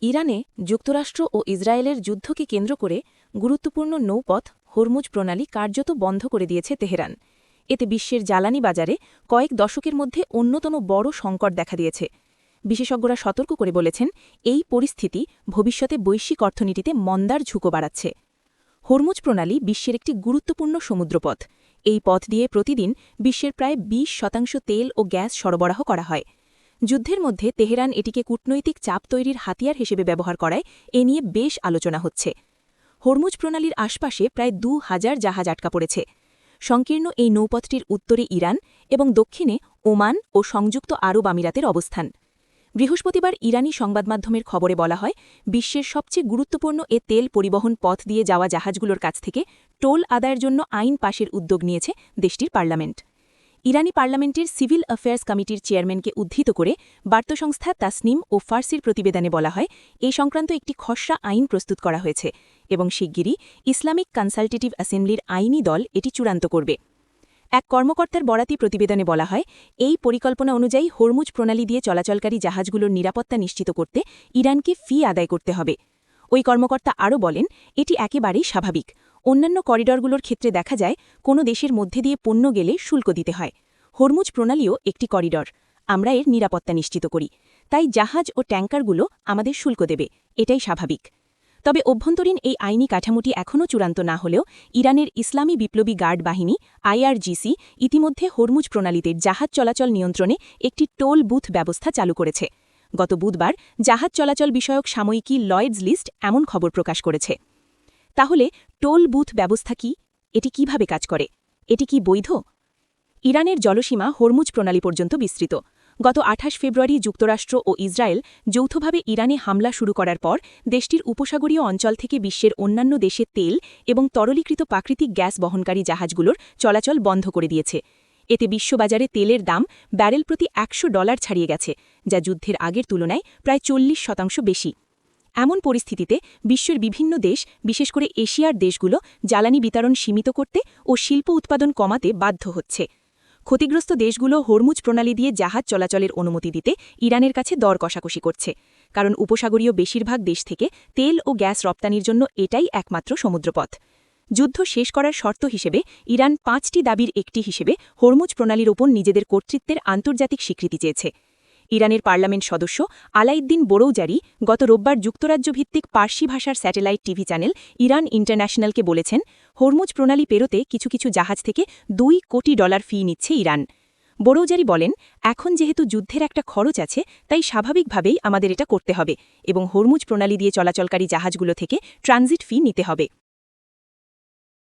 ইরানে যুক্তরাষ্ট্র ও ইসরায়েলের যুদ্ধকে কেন্দ্র করে গুরুত্বপূর্ণ নৌপথ হরমুজ প্রণালী কার্যত বন্ধ করে দিয়েছে তেহরান। এতে বিশ্বের জ্বালানি বাজারে কয়েক দশকের মধ্যে অন্যতম বড় সংকট দেখা দিয়েছে। বিশেষজ্ঞরা সতর্ক করে বলেছেন, এই পরিস্থিতি ভবিষ্যতে বৈশ্বিক অর্থনীতিতে মন্দার ঝুঁকো বাড়াচ্ছে। হরমুজ প্রণালী বিশ্বের একটি গুরুত্বপূর্ণ সমুদ্রপথ। এই পথ দিয়ে প্রতিদিন বিশ্বের প্রায় ২০% তেল ও গ্যাস সরবরাহ করা হয়। যুদ্ধের মধ্যে তেহরান এটিকে কূটনৈতিক চাপ তৈরির হাতিয়ার হিসেবে ব্যবহার করায় এ নিয়ে বেশ আলোচনা হচ্ছে। হরমুজ প্রণালীর আশপাশে প্রায় ২,০০০ জাহাজ আটকা পড়েছে। সংকীর্ণ এই নৌপথটির উত্তরে ইরান এবং দক্ষিণে ওমান ও সংযুক্ত আরব আমিরাতের অবস্থান। বৃহস্পতিবার ইরানি সংবাদমাধ্যমের খবরে বলা হয়, বিশ্বের সবচেয়ে গুরুত্বপূর্ণ এ তেল পরিবহন পথ দিয়ে যাওয়া জাহাজগুলোর কাছ থেকে টোল আদায়ের জন্য আইন পাশের উদ্যোগ নিয়েছে দেশটির পার্লামেন্ট। ইরানি পার্লামেন্টের সিভিল অ্যাফেয়ার্স কমিটির চেয়ারম্যানকে উদ্ধৃত করে বার্তা সংস্থা তাসনিম ও ফার্সির প্রতিবেদনে বলা হয়, এই সংক্রান্ত একটি খসড়া আইন প্রস্তুত করা হয়েছে এবং শিগগিরই ইসলামিক কনসালটেটিভ অ্যাসেম্বলির আইনি দল এটি চূড়ান্ত করবে। এক কর্মকর্তার বরাতি প্রতিবেদনে বলা হয়, এই পরিকল্পনা অনুযায়ী হরমুজ প্রণালী দিয়ে চলাচলকারী জাহাজগুলোর নিরাপত্তা নিশ্চিত করতে ইরানকে ফি আদায় করতে হবে। ওই কর্মকর্তা আরও বলেন, এটি একেবারেই স্বাভাবিক। অন্যান্য করিডরগুলোর ক্ষেত্রে দেখা যায়, কোনো দেশের মধ্যে দিয়ে পণ্য গেলে শুল্ক দিতে হয়। হরমুজ প্রণালীও একটি করিডর। আমরা এর নিরাপত্তা নিশ্চিত করি, তাই জাহাজ ও ট্যাঙ্কারগুলো আমাদের শুল্ক দেবে, এটাই স্বাভাবিক। তবে অভ্যন্তরীণ এই আইনি কাঠামোটি এখনও চূড়ান্ত না হলেও ইরানের ইসলামী বিপ্লবী গার্ড বাহিনী IRGC ইতিমধ্যে হরমুজ প্রণালীতে জাহাজ চলাচল নিয়ন্ত্রণে একটি টোল বুথ ব্যবস্থা চালু করেছে। গত বুধবার জাহাজ চলাচল বিষয়ক সাময়িকী লয়েডস লিস্ট এমন খবর প্রকাশ করেছে। তাহলে টোল বুথ ব্যবস্থা কি? এটি কিভাবে কাজ করে? এটি কি বৈধ? ইরানের জলসীমা হরমুজ প্রণালী পর্যন্ত বিস্তৃত। গত ২৮ ফেব্রুয়ারি যুক্তরাষ্ট্র ও ইসরায়েল যৌথভাবে ইরানে হামলা শুরু করার পর দেশটির উপসাগরীয় অঞ্চল থেকে বিশ্বের অন্যান্য দেশে তেল এবং তরলীকৃত প্রাকৃতিক গ্যাস বহনকারী জাহাজগুলোর চলাচল বন্ধ করে দিয়েছে। এতে বিশ্ববাজারে তেলের দাম ব্যারেল প্রতি $১০০ ছাড়িয়ে গেছে, যা যুদ্ধের আগের তুলনায় প্রায় ৪০% বেশি। এমন পরিস্থিতিতে বিশ্বের বিভিন্ন দেশ, বিশেষ করে এশিয়ার দেশগুলো জ্বালানি বিতরণ সীমিত করতে ও শিল্প উৎপাদন কমাতে বাধ্য হচ্ছে। ক্ষতিগ্রস্ত দেশগুলো হরমুজ প্রণালী দিয়ে জাহাজ চলাচলের অনুমতি দিতে ইরানের কাছে দর কষাকষি করছে, কারণ উপসাগরীয় বেশিরভাগ দেশ থেকে তেল ও গ্যাস রপ্তানির জন্য এটাই একমাত্র সমুদ্রপথ। যুদ্ধ শেষ করার শর্ত হিসেবে ইরান ৫টি দাবির একটি হিসেবে হরমুজ প্রণালীর ওপর নিজেদের কর্তৃত্বের আন্তর্জাতিক স্বীকৃতি চেয়েছে। ইরানের পার্লামেন্ট সদস্য আলাইদ্দিন বোরৌজারি গত রোববার যুক্তরাজ্যভিত্তিক পার্সি ভাষার স্যাটেলাইট টিভি চ্যানেল ইরান ইন্টারন্যাশনালকে বলেছেন, হরমুজ প্রণালী পেরোতে কিছু কিছু জাহাজ থেকে $2 কোটি ফি নিচ্ছে ইরান। বোরৌজারি বলেন, এখন যেহেতু যুদ্ধের একটা খরচ আছে, তাই স্বাভাবিকভাবেই আমাদের এটা করতে হবে এবং হরমুজ প্রণালী দিয়ে চলাচলকারী জাহাজগুলো থেকে ট্রানজিট ফি নিতে হবে।